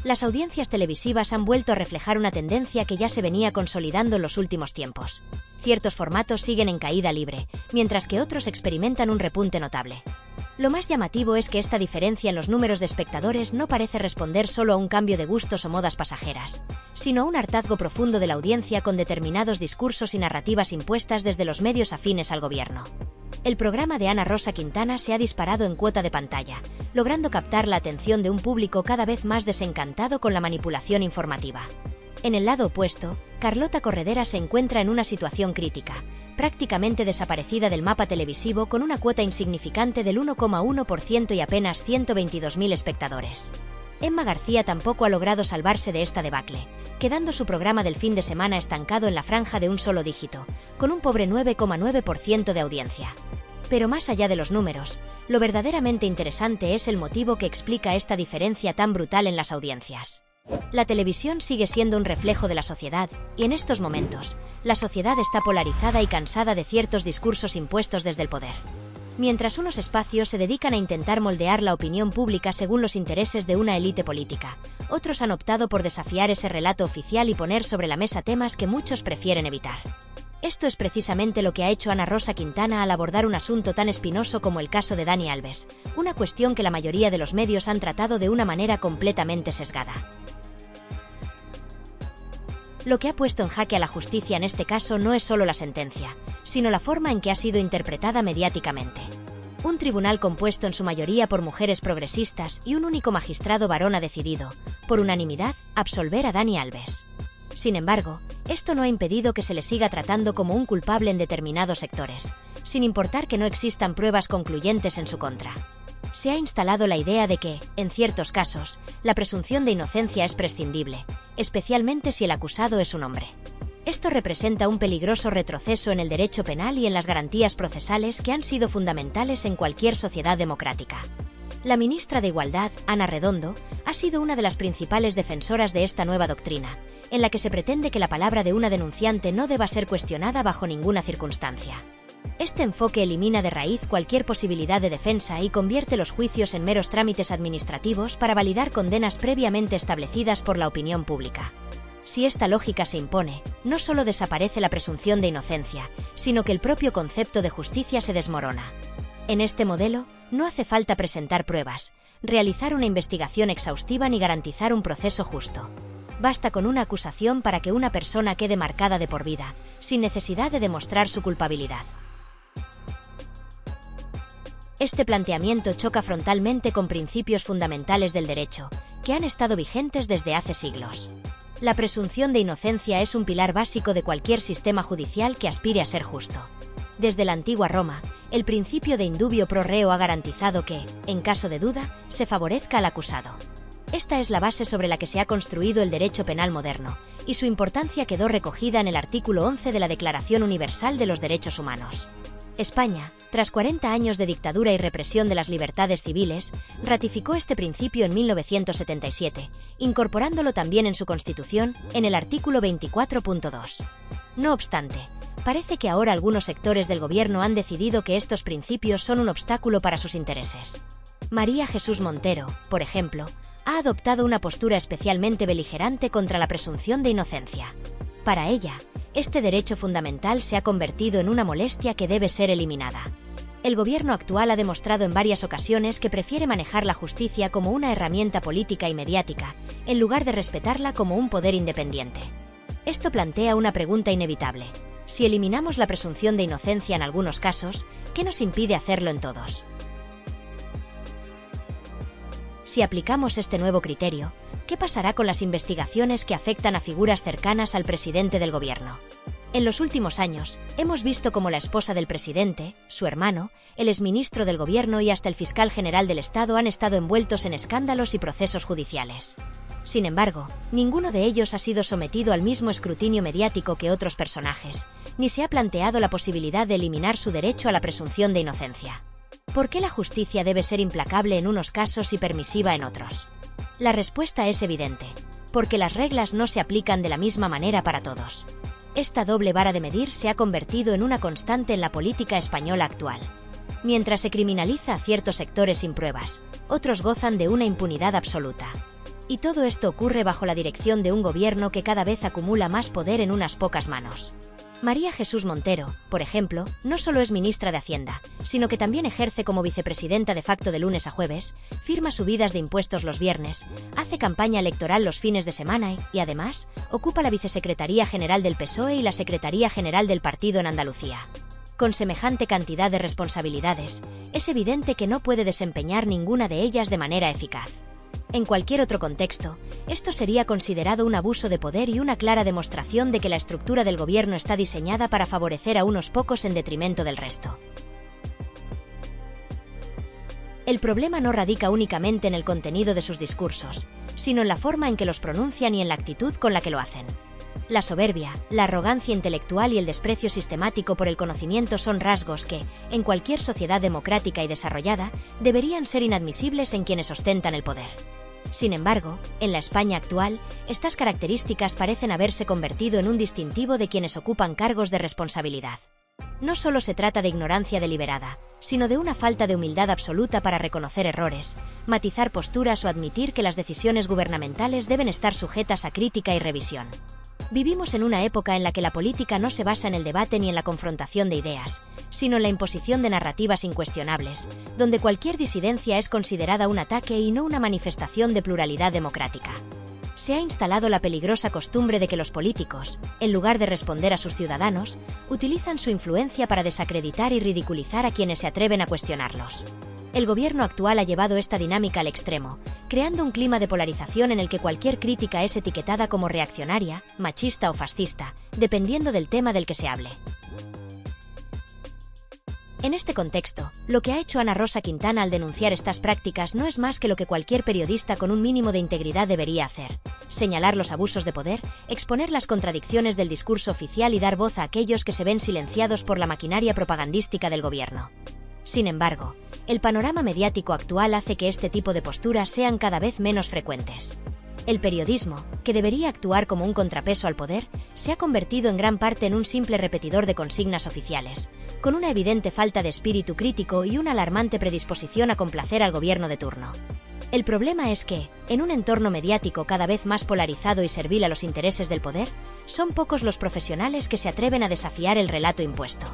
Las audiencias televisivas han vuelto a reflejar una tendencia que ya se venía consolidando en los últimos tiempos. Ciertos formatos siguen en caída libre, mientras que otros experimentan un repunte notable. Lo más llamativo es que esta diferencia en los números de espectadores no parece responder solo a un cambio de gustos o modas pasajeras, sino a un hartazgo profundo de la audiencia con determinados discursos y narrativas impuestas desde los medios afines al gobierno. El programa de Ana Rosa Quintana se ha disparado en cuota de pantalla, logrando captar la atención de un público cada vez más desencantado con la manipulación informativa. En el lado opuesto, Carlota Corredera se encuentra en una situación crítica, prácticamente desaparecida del mapa televisivo con una cuota insignificante del 1,1% y apenas 122.000 espectadores. Emma García tampoco ha logrado salvarse de esta debacle, quedando su programa del fin de semana estancado en la franja de un solo dígito, con un pobre 9,9% de audiencia. Pero más allá de los números, lo verdaderamente interesante es el motivo que explica esta diferencia tan brutal en las audiencias. La televisión sigue siendo un reflejo de la sociedad, y en estos momentos, la sociedad está polarizada y cansada de ciertos discursos impuestos desde el poder. Mientras unos espacios se dedican a intentar moldear la opinión pública según los intereses de una élite política, otros han optado por desafiar ese relato oficial y poner sobre la mesa temas que muchos prefieren evitar. Esto es precisamente lo que ha hecho Ana Rosa Quintana al abordar un asunto tan espinoso como el caso de Dani Alves, una cuestión que la mayoría de los medios han tratado de una manera completamente sesgada. Lo que ha puesto en jaque a la justicia en este caso no es solo la sentencia, sino la forma en que ha sido interpretada mediáticamente. Un tribunal compuesto en su mayoría por mujeres progresistas y un único magistrado varón ha decidido, por unanimidad, absolver a Dani Alves. Sin embargo, esto no ha impedido que se le siga tratando como un culpable en determinados sectores, sin importar que no existan pruebas concluyentes en su contra. Se ha instalado la idea de que, en ciertos casos, la presunción de inocencia es prescindible, especialmente si el acusado es un hombre. Esto representa un peligroso retroceso en el derecho penal y en las garantías procesales que han sido fundamentales en cualquier sociedad democrática. La ministra de Igualdad, Ana Redondo, ha sido una de las principales defensoras de esta nueva doctrina, en la que se pretende que la palabra de una denunciante no deba ser cuestionada bajo ninguna circunstancia. Este enfoque elimina de raíz cualquier posibilidad de defensa y convierte los juicios en meros trámites administrativos para validar condenas previamente establecidas por la opinión pública. Si esta lógica se impone, no solo desaparece la presunción de inocencia, sino que el propio concepto de justicia se desmorona. En este modelo, no hace falta presentar pruebas, realizar una investigación exhaustiva ni garantizar un proceso justo. Basta con una acusación para que una persona quede marcada de por vida, sin necesidad de demostrar su culpabilidad. Este planteamiento choca frontalmente con principios fundamentales del derecho, que han estado vigentes desde hace siglos. La presunción de inocencia es un pilar básico de cualquier sistema judicial que aspire a ser justo. Desde la antigua Roma, el principio de indubio pro reo ha garantizado que, en caso de duda, se favorezca al acusado. Esta es la base sobre la que se ha construido el derecho penal moderno, y su importancia quedó recogida en el artículo 11 de la Declaración Universal de los Derechos Humanos. España, tras 40 años de dictadura y represión de las libertades civiles, ratificó este principio en 1977, incorporándolo también en su Constitución, en el artículo 24.2. No obstante, parece que ahora algunos sectores del gobierno han decidido que estos principios son un obstáculo para sus intereses. María Jesús Montero, por ejemplo, ha adoptado una postura especialmente beligerante contra la presunción de inocencia. Para ella, este derecho fundamental se ha convertido en una molestia que debe ser eliminada. El gobierno actual ha demostrado en varias ocasiones que prefiere manejar la justicia como una herramienta política y mediática, en lugar de respetarla como un poder independiente. Esto plantea una pregunta inevitable. Si eliminamos la presunción de inocencia en algunos casos, ¿qué nos impide hacerlo en todos? Si aplicamos este nuevo criterio, ¿qué pasará con las investigaciones que afectan a figuras cercanas al presidente del gobierno? En los últimos años, hemos visto cómo la esposa del presidente, su hermano, el exministro del gobierno y hasta el fiscal general del Estado han estado envueltos en escándalos y procesos judiciales. Sin embargo, ninguno de ellos ha sido sometido al mismo escrutinio mediático que otros personajes, ni se ha planteado la posibilidad de eliminar su derecho a la presunción de inocencia. ¿Por qué la justicia debe ser implacable en unos casos y permisiva en otros? La respuesta es evidente, porque las reglas no se aplican de la misma manera para todos. Esta doble vara de medir se ha convertido en una constante en la política española actual. Mientras se criminaliza a ciertos sectores sin pruebas, otros gozan de una impunidad absoluta. Y todo esto ocurre bajo la dirección de un gobierno que cada vez acumula más poder en unas pocas manos. María Jesús Montero, por ejemplo, no solo es ministra de Hacienda, sino que también ejerce como vicepresidenta de facto de lunes a jueves, firma subidas de impuestos los viernes, hace campaña electoral los fines de semana y, además, ocupa la Vicesecretaría General del PSOE y la Secretaría General del partido en Andalucía. Con semejante cantidad de responsabilidades, es evidente que no puede desempeñar ninguna de ellas de manera eficaz. En cualquier otro contexto, esto sería considerado un abuso de poder y una clara demostración de que la estructura del gobierno está diseñada para favorecer a unos pocos en detrimento del resto. El problema no radica únicamente en el contenido de sus discursos, sino en la forma en que los pronuncian y en la actitud con la que lo hacen. La soberbia, la arrogancia intelectual y el desprecio sistemático por el conocimiento son rasgos que, en cualquier sociedad democrática y desarrollada, deberían ser inadmisibles en quienes ostentan el poder. Sin embargo, en la España actual, estas características parecen haberse convertido en un distintivo de quienes ocupan cargos de responsabilidad. No solo se trata de ignorancia deliberada, sino de una falta de humildad absoluta para reconocer errores, matizar posturas o admitir que las decisiones gubernamentales deben estar sujetas a crítica y revisión. Vivimos en una época en la que la política no se basa en el debate ni en la confrontación de ideas, sino en la imposición de narrativas incuestionables, donde cualquier disidencia es considerada un ataque y no una manifestación de pluralidad democrática. Se ha instalado la peligrosa costumbre de que los políticos, en lugar de responder a sus ciudadanos, utilizan su influencia para desacreditar y ridiculizar a quienes se atreven a cuestionarlos. El gobierno actual ha llevado esta dinámica al extremo, creando un clima de polarización en el que cualquier crítica es etiquetada como reaccionaria, machista o fascista, dependiendo del tema del que se hable. En este contexto, lo que ha hecho Ana Rosa Quintana al denunciar estas prácticas no es más que lo que cualquier periodista con un mínimo de integridad debería hacer: señalar los abusos de poder, exponer las contradicciones del discurso oficial y dar voz a aquellos que se ven silenciados por la maquinaria propagandística del gobierno. Sin embargo, el panorama mediático actual hace que este tipo de posturas sean cada vez menos frecuentes. El periodismo, que debería actuar como un contrapeso al poder, se ha convertido en gran parte en un simple repetidor de consignas oficiales, con una evidente falta de espíritu crítico y una alarmante predisposición a complacer al gobierno de turno. El problema es que, en un entorno mediático cada vez más polarizado y servil a los intereses del poder, son pocos los profesionales que se atreven a desafiar el relato impuesto.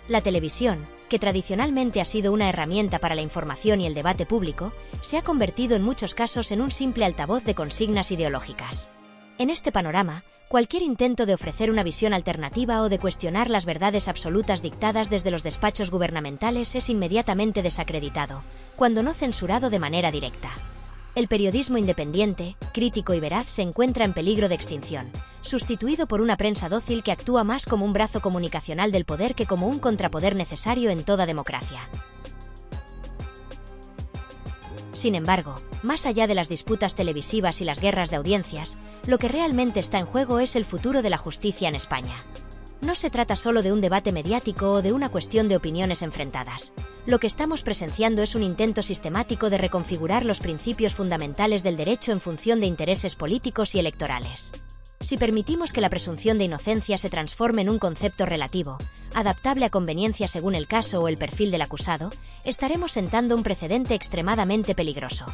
La televisión, que tradicionalmente ha sido una herramienta para la información y el debate público, se ha convertido en muchos casos en un simple altavoz de consignas ideológicas. En este panorama, cualquier intento de ofrecer una visión alternativa o de cuestionar las verdades absolutas dictadas desde los despachos gubernamentales es inmediatamente desacreditado, cuando no censurado de manera directa. El periodismo independiente, crítico y veraz se encuentra en peligro de extinción, sustituido por una prensa dócil que actúa más como un brazo comunicacional del poder que como un contrapoder necesario en toda democracia. Sin embargo, más allá de las disputas televisivas y las guerras de audiencias, lo que realmente está en juego es el futuro de la justicia en España. No se trata solo de un debate mediático o de una cuestión de opiniones enfrentadas. Lo que estamos presenciando es un intento sistemático de reconfigurar los principios fundamentales del derecho en función de intereses políticos y electorales. Si permitimos que la presunción de inocencia se transforme en un concepto relativo, adaptable a conveniencia según el caso o el perfil del acusado, estaremos sentando un precedente extremadamente peligroso.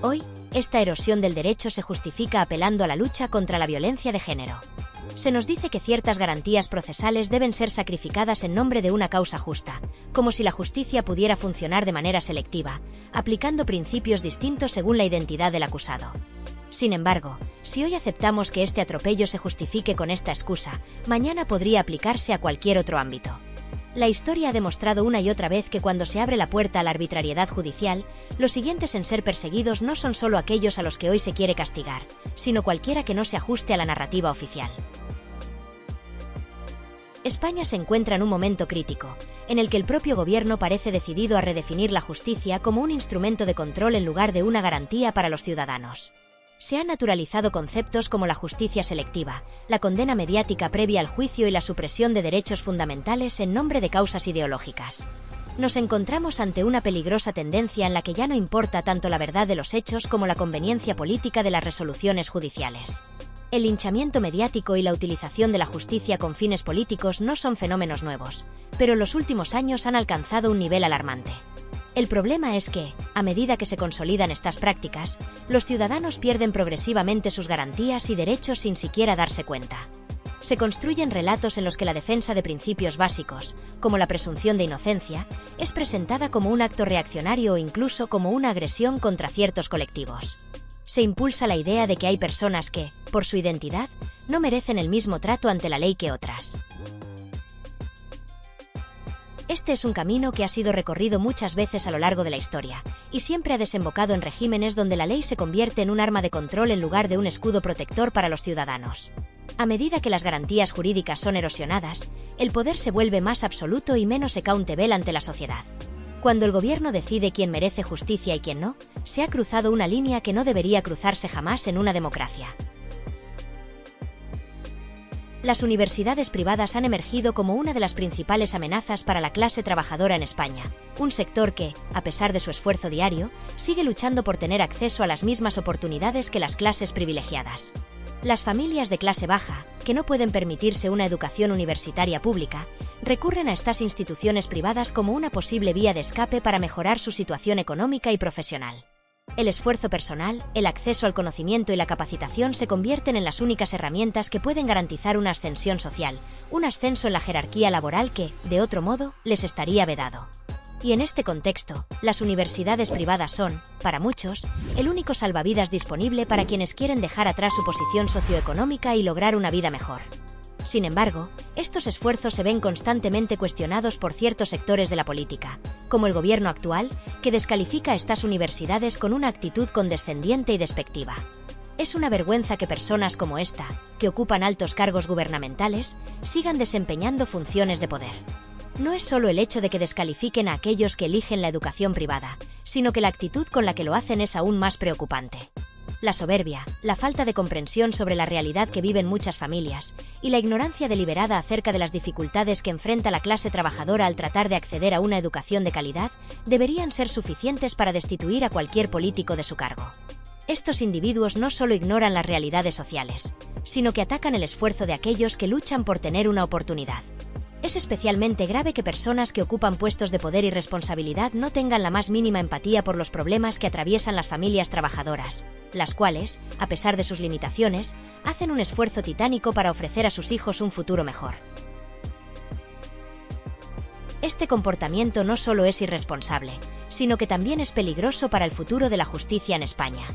Hoy, esta erosión del derecho se justifica apelando a la lucha contra la violencia de género. Se nos dice que ciertas garantías procesales deben ser sacrificadas en nombre de una causa justa, como si la justicia pudiera funcionar de manera selectiva, aplicando principios distintos según la identidad del acusado. Sin embargo, si hoy aceptamos que este atropello se justifique con esta excusa, mañana podría aplicarse a cualquier otro ámbito. La historia ha demostrado una y otra vez que cuando se abre la puerta a la arbitrariedad judicial, los siguientes en ser perseguidos no son solo aquellos a los que hoy se quiere castigar, sino cualquiera que no se ajuste a la narrativa oficial. España se encuentra en un momento crítico, en el que el propio gobierno parece decidido a redefinir la justicia como un instrumento de control en lugar de una garantía para los ciudadanos. Se han naturalizado conceptos como la justicia selectiva, la condena mediática previa al juicio y la supresión de derechos fundamentales en nombre de causas ideológicas. Nos encontramos ante una peligrosa tendencia en la que ya no importa tanto la verdad de los hechos como la conveniencia política de las resoluciones judiciales. El linchamiento mediático y la utilización de la justicia con fines políticos no son fenómenos nuevos, pero en los últimos años han alcanzado un nivel alarmante. El problema es que, a medida que se consolidan estas prácticas, los ciudadanos pierden progresivamente sus garantías y derechos sin siquiera darse cuenta. Se construyen relatos en los que la defensa de principios básicos, como la presunción de inocencia, es presentada como un acto reaccionario o incluso como una agresión contra ciertos colectivos. Se impulsa la idea de que hay personas que, por su identidad, no merecen el mismo trato ante la ley que otras. Este es un camino que ha sido recorrido muchas veces a lo largo de la historia, y siempre ha desembocado en regímenes donde la ley se convierte en un arma de control en lugar de un escudo protector para los ciudadanos. A medida que las garantías jurídicas son erosionadas, el poder se vuelve más absoluto y menos accountable ante la sociedad. Cuando el gobierno decide quién merece justicia y quién no, se ha cruzado una línea que no debería cruzarse jamás en una democracia. Las universidades privadas han emergido como una de las principales amenazas para la clase trabajadora en España, un sector que, a pesar de su esfuerzo diario, sigue luchando por tener acceso a las mismas oportunidades que las clases privilegiadas. Las familias de clase baja, que no pueden permitirse una educación universitaria pública, recurren a estas instituciones privadas como una posible vía de escape para mejorar su situación económica y profesional. El esfuerzo personal, el acceso al conocimiento y la capacitación se convierten en las únicas herramientas que pueden garantizar una ascensión social, un ascenso en la jerarquía laboral que, de otro modo, les estaría vedado. Y en este contexto, las universidades privadas son, para muchos, el único salvavidas disponible para quienes quieren dejar atrás su posición socioeconómica y lograr una vida mejor. Sin embargo, estos esfuerzos se ven constantemente cuestionados por ciertos sectores de la política, como el gobierno actual, que descalifica a estas universidades con una actitud condescendiente y despectiva. Es una vergüenza que personas como esta, que ocupan altos cargos gubernamentales, sigan desempeñando funciones de poder. No es solo el hecho de que descalifiquen a aquellos que eligen la educación privada, sino que la actitud con la que lo hacen es aún más preocupante. La soberbia, la falta de comprensión sobre la realidad que viven muchas familias, y la ignorancia deliberada acerca de las dificultades que enfrenta la clase trabajadora al tratar de acceder a una educación de calidad, deberían ser suficientes para destituir a cualquier político de su cargo. Estos individuos no solo ignoran las realidades sociales, sino que atacan el esfuerzo de aquellos que luchan por tener una oportunidad. Es especialmente grave que personas que ocupan puestos de poder y responsabilidad no tengan la más mínima empatía por los problemas que atraviesan las familias trabajadoras, las cuales, a pesar de sus limitaciones, hacen un esfuerzo titánico para ofrecer a sus hijos un futuro mejor. Este comportamiento no solo es irresponsable, sino que también es peligroso para el futuro de la justicia en España.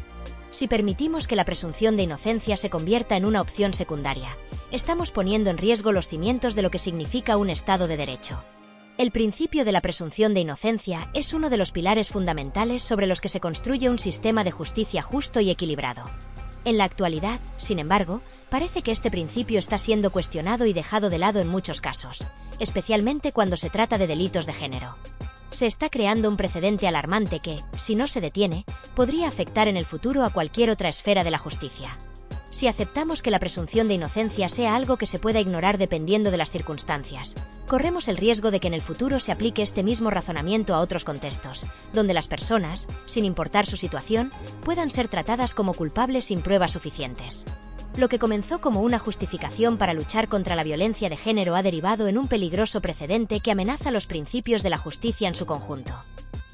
Si permitimos que la presunción de inocencia se convierta en una opción secundaria, estamos poniendo en riesgo los cimientos de lo que significa un Estado de Derecho. El principio de la presunción de inocencia es uno de los pilares fundamentales sobre los que se construye un sistema de justicia justo y equilibrado. En la actualidad, sin embargo, parece que este principio está siendo cuestionado y dejado de lado en muchos casos, especialmente cuando se trata de delitos de género. Se está creando un precedente alarmante que, si no se detiene, podría afectar en el futuro a cualquier otra esfera de la justicia. Si aceptamos que la presunción de inocencia sea algo que se pueda ignorar dependiendo de las circunstancias, corremos el riesgo de que en el futuro se aplique este mismo razonamiento a otros contextos, donde las personas, sin importar su situación, puedan ser tratadas como culpables sin pruebas suficientes. Lo que comenzó como una justificación para luchar contra la violencia de género ha derivado en un peligroso precedente que amenaza los principios de la justicia en su conjunto.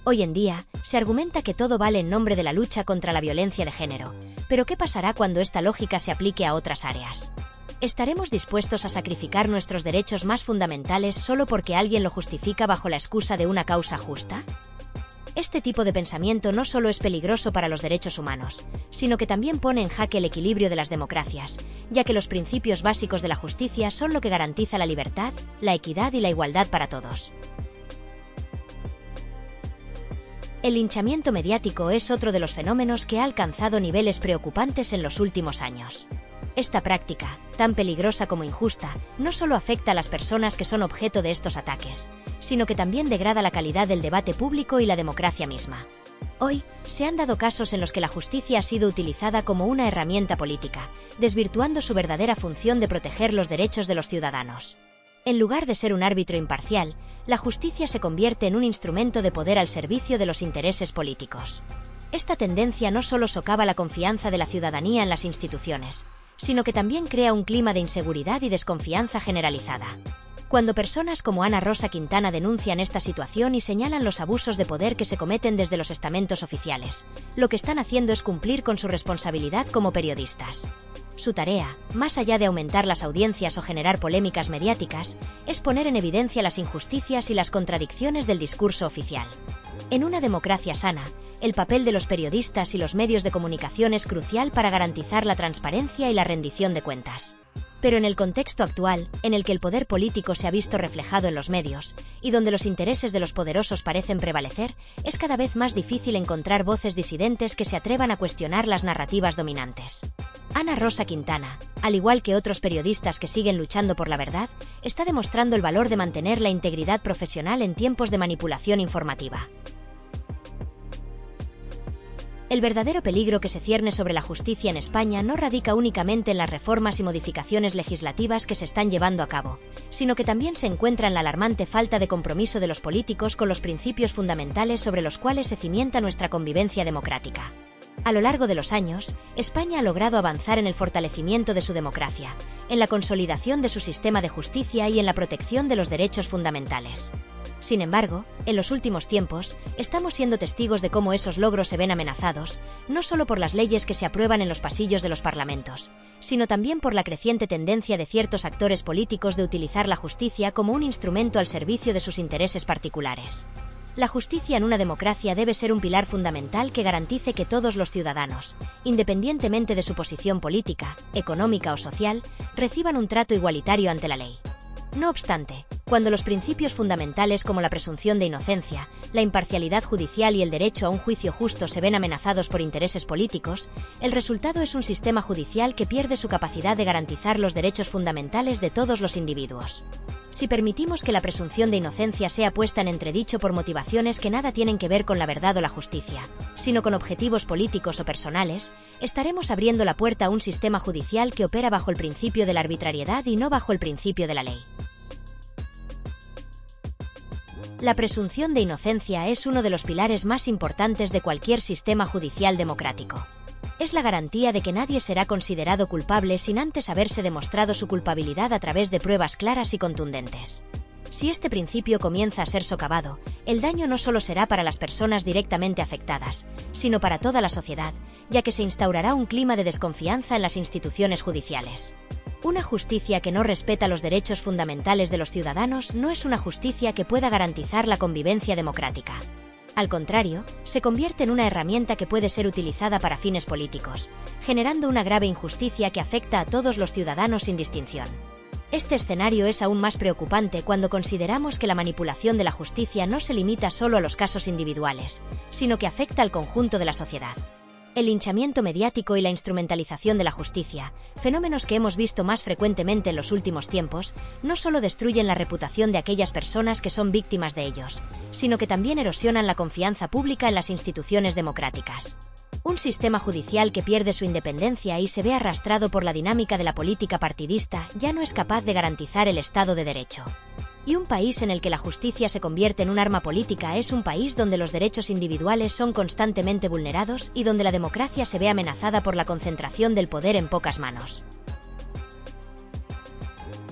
Hoy en día, se argumenta que todo vale en nombre de la lucha contra la violencia de género, pero ¿qué pasará cuando esta lógica se aplique a otras áreas? ¿Estaremos dispuestos a sacrificar nuestros derechos más fundamentales solo porque alguien lo justifica bajo la excusa de una causa justa? Este tipo de pensamiento no solo es peligroso para los derechos humanos, sino que también pone en jaque el equilibrio de las democracias, ya que los principios básicos de la justicia son lo que garantiza la libertad, la equidad y la igualdad para todos. El linchamiento mediático es otro de los fenómenos que ha alcanzado niveles preocupantes en los últimos años. Esta práctica, tan peligrosa como injusta, no solo afecta a las personas que son objeto de estos ataques, sino que también degrada la calidad del debate público y la democracia misma. Hoy, se han dado casos en los que la justicia ha sido utilizada como una herramienta política, desvirtuando su verdadera función de proteger los derechos de los ciudadanos. En lugar de ser un árbitro imparcial, la justicia se convierte en un instrumento de poder al servicio de los intereses políticos. Esta tendencia no solo socava la confianza de la ciudadanía en las instituciones, sino que también crea un clima de inseguridad y desconfianza generalizada. Cuando personas como Ana Rosa Quintana denuncian esta situación y señalan los abusos de poder que se cometen desde los estamentos oficiales, lo que están haciendo es cumplir con su responsabilidad como periodistas. Su tarea, más allá de aumentar las audiencias o generar polémicas mediáticas, es poner en evidencia las injusticias y las contradicciones del discurso oficial. En una democracia sana, el papel de los periodistas y los medios de comunicación es crucial para garantizar la transparencia y la rendición de cuentas. Pero en el contexto actual, en el que el poder político se ha visto reflejado en los medios, y donde los intereses de los poderosos parecen prevalecer, es cada vez más difícil encontrar voces disidentes que se atrevan a cuestionar las narrativas dominantes. Ana Rosa Quintana, al igual que otros periodistas que siguen luchando por la verdad, está demostrando el valor de mantener la integridad profesional en tiempos de manipulación informativa. El verdadero peligro que se cierne sobre la justicia en España no radica únicamente en las reformas y modificaciones legislativas que se están llevando a cabo, sino que también se encuentra en la alarmante falta de compromiso de los políticos con los principios fundamentales sobre los cuales se cimienta nuestra convivencia democrática. A lo largo de los años, España ha logrado avanzar en el fortalecimiento de su democracia, en la consolidación de su sistema de justicia y en la protección de los derechos fundamentales. Sin embargo, en los últimos tiempos, estamos siendo testigos de cómo esos logros se ven amenazados, no solo por las leyes que se aprueban en los pasillos de los parlamentos, sino también por la creciente tendencia de ciertos actores políticos de utilizar la justicia como un instrumento al servicio de sus intereses particulares. La justicia en una democracia debe ser un pilar fundamental que garantice que todos los ciudadanos, independientemente de su posición política, económica o social, reciban un trato igualitario ante la ley. No obstante, cuando los principios fundamentales como la presunción de inocencia, la imparcialidad judicial y el derecho a un juicio justo se ven amenazados por intereses políticos, el resultado es un sistema judicial que pierde su capacidad de garantizar los derechos fundamentales de todos los individuos. Si permitimos que la presunción de inocencia sea puesta en entredicho por motivaciones que nada tienen que ver con la verdad o la justicia, sino con objetivos políticos o personales, estaremos abriendo la puerta a un sistema judicial que opera bajo el principio de la arbitrariedad y no bajo el principio de la ley. La presunción de inocencia es uno de los pilares más importantes de cualquier sistema judicial democrático. Es la garantía de que nadie será considerado culpable sin antes haberse demostrado su culpabilidad a través de pruebas claras y contundentes. Si este principio comienza a ser socavado, el daño no solo será para las personas directamente afectadas, sino para toda la sociedad, ya que se instaurará un clima de desconfianza en las instituciones judiciales. Una justicia que no respeta los derechos fundamentales de los ciudadanos no es una justicia que pueda garantizar la convivencia democrática. Al contrario, se convierte en una herramienta que puede ser utilizada para fines políticos, generando una grave injusticia que afecta a todos los ciudadanos sin distinción. Este escenario es aún más preocupante cuando consideramos que la manipulación de la justicia no se limita solo a los casos individuales, sino que afecta al conjunto de la sociedad. El linchamiento mediático y la instrumentalización de la justicia, fenómenos que hemos visto más frecuentemente en los últimos tiempos, no solo destruyen la reputación de aquellas personas que son víctimas de ellos, sino que también erosionan la confianza pública en las instituciones democráticas. Un sistema judicial que pierde su independencia y se ve arrastrado por la dinámica de la política partidista ya no es capaz de garantizar el Estado de Derecho. Y un país en el que la justicia se convierte en un arma política es un país donde los derechos individuales son constantemente vulnerados y donde la democracia se ve amenazada por la concentración del poder en pocas manos.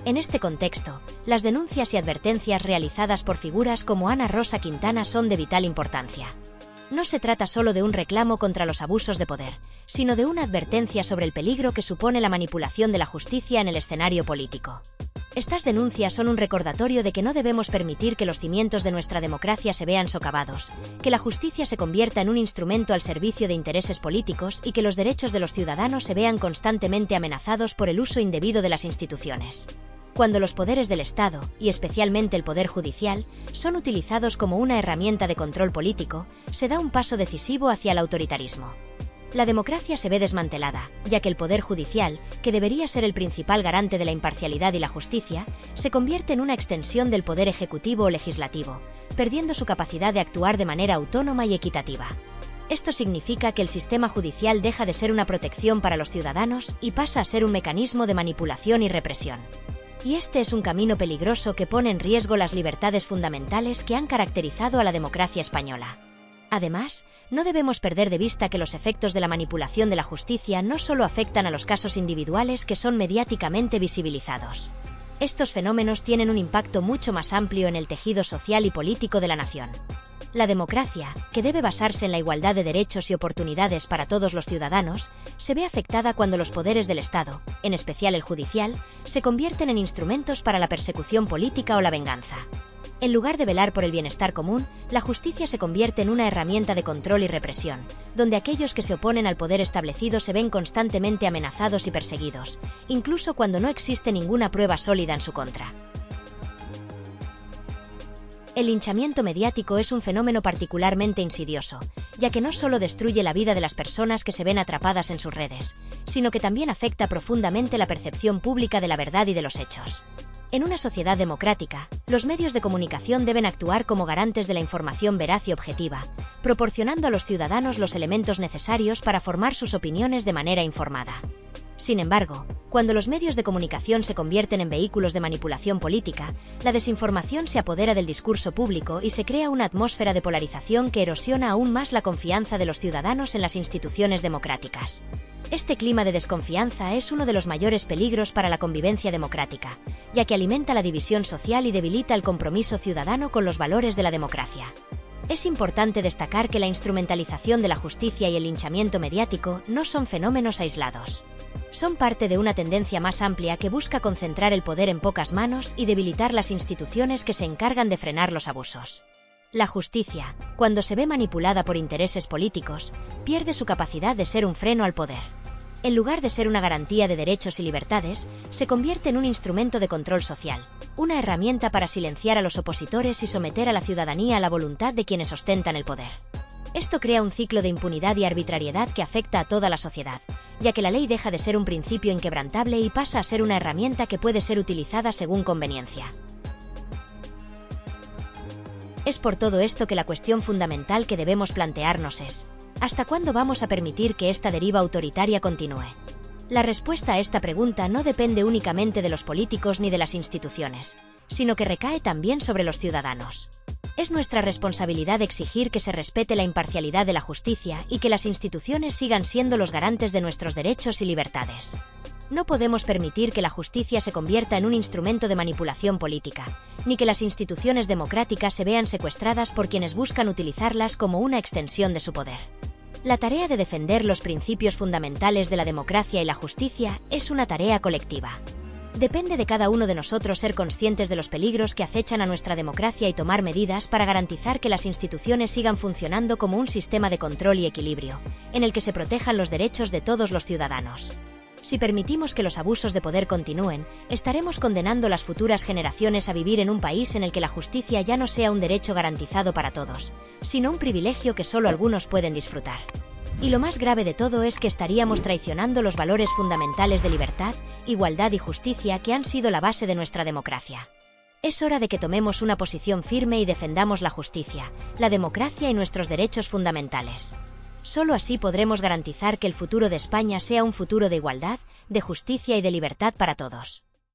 En este contexto, las denuncias y advertencias realizadas por figuras como Ana Rosa Quintana son de vital importancia. No se trata solo de un reclamo contra los abusos de poder, sino de una advertencia sobre el peligro que supone la manipulación de la justicia en el escenario político. Estas denuncias son un recordatorio de que no debemos permitir que los cimientos de nuestra democracia se vean socavados, que la justicia se convierta en un instrumento al servicio de intereses políticos y que los derechos de los ciudadanos se vean constantemente amenazados por el uso indebido de las instituciones. Cuando los poderes del Estado, y especialmente el Poder Judicial, son utilizados como una herramienta de control político, se da un paso decisivo hacia el autoritarismo. La democracia se ve desmantelada, ya que el Poder Judicial, que debería ser el principal garante de la imparcialidad y la justicia, se convierte en una extensión del Poder Ejecutivo o Legislativo, perdiendo su capacidad de actuar de manera autónoma y equitativa. Esto significa que el sistema judicial deja de ser una protección para los ciudadanos y pasa a ser un mecanismo de manipulación y represión. Y este es un camino peligroso que pone en riesgo las libertades fundamentales que han caracterizado a la democracia española. Además, no debemos perder de vista que los efectos de la manipulación de la justicia no solo afectan a los casos individuales que son mediáticamente visibilizados. Estos fenómenos tienen un impacto mucho más amplio en el tejido social y político de la nación. La democracia, que debe basarse en la igualdad de derechos y oportunidades para todos los ciudadanos, se ve afectada cuando los poderes del Estado, en especial el judicial, se convierten en instrumentos para la persecución política o la venganza. En lugar de velar por el bienestar común, la justicia se convierte en una herramienta de control y represión, donde aquellos que se oponen al poder establecido se ven constantemente amenazados y perseguidos, incluso cuando no existe ninguna prueba sólida en su contra. El linchamiento mediático es un fenómeno particularmente insidioso, ya que no solo destruye la vida de las personas que se ven atrapadas en sus redes, sino que también afecta profundamente la percepción pública de la verdad y de los hechos. En una sociedad democrática, los medios de comunicación deben actuar como garantes de la información veraz y objetiva, proporcionando a los ciudadanos los elementos necesarios para formar sus opiniones de manera informada. Sin embargo, cuando los medios de comunicación se convierten en vehículos de manipulación política, la desinformación se apodera del discurso público y se crea una atmósfera de polarización que erosiona aún más la confianza de los ciudadanos en las instituciones democráticas. Este clima de desconfianza es uno de los mayores peligros para la convivencia democrática, ya que alimenta la división social y debilita el compromiso ciudadano con los valores de la democracia. Es importante destacar que la instrumentalización de la justicia y el linchamiento mediático no son fenómenos aislados. Son parte de una tendencia más amplia que busca concentrar el poder en pocas manos y debilitar las instituciones que se encargan de frenar los abusos. La justicia, cuando se ve manipulada por intereses políticos, pierde su capacidad de ser un freno al poder. En lugar de ser una garantía de derechos y libertades, se convierte en un instrumento de control social, una herramienta para silenciar a los opositores y someter a la ciudadanía a la voluntad de quienes ostentan el poder. Esto crea un ciclo de impunidad y arbitrariedad que afecta a toda la sociedad, ya que la ley deja de ser un principio inquebrantable y pasa a ser una herramienta que puede ser utilizada según conveniencia. Es por todo esto que la cuestión fundamental que debemos plantearnos es: ¿hasta cuándo vamos a permitir que esta deriva autoritaria continúe? La respuesta a esta pregunta no depende únicamente de los políticos ni de las instituciones, sino que recae también sobre los ciudadanos. Es nuestra responsabilidad exigir que se respete la imparcialidad de la justicia y que las instituciones sigan siendo los garantes de nuestros derechos y libertades. No podemos permitir que la justicia se convierta en un instrumento de manipulación política, ni que las instituciones democráticas se vean secuestradas por quienes buscan utilizarlas como una extensión de su poder. La tarea de defender los principios fundamentales de la democracia y la justicia es una tarea colectiva. Depende de cada uno de nosotros ser conscientes de los peligros que acechan a nuestra democracia y tomar medidas para garantizar que las instituciones sigan funcionando como un sistema de control y equilibrio, en el que se protejan los derechos de todos los ciudadanos. Si permitimos que los abusos de poder continúen, estaremos condenando a las futuras generaciones a vivir en un país en el que la justicia ya no sea un derecho garantizado para todos, sino un privilegio que solo algunos pueden disfrutar. Y lo más grave de todo es que estaríamos traicionando los valores fundamentales de libertad, igualdad y justicia que han sido la base de nuestra democracia. Es hora de que tomemos una posición firme y defendamos la justicia, la democracia y nuestros derechos fundamentales. Solo así podremos garantizar que el futuro de España sea un futuro de igualdad, de justicia y de libertad para todos.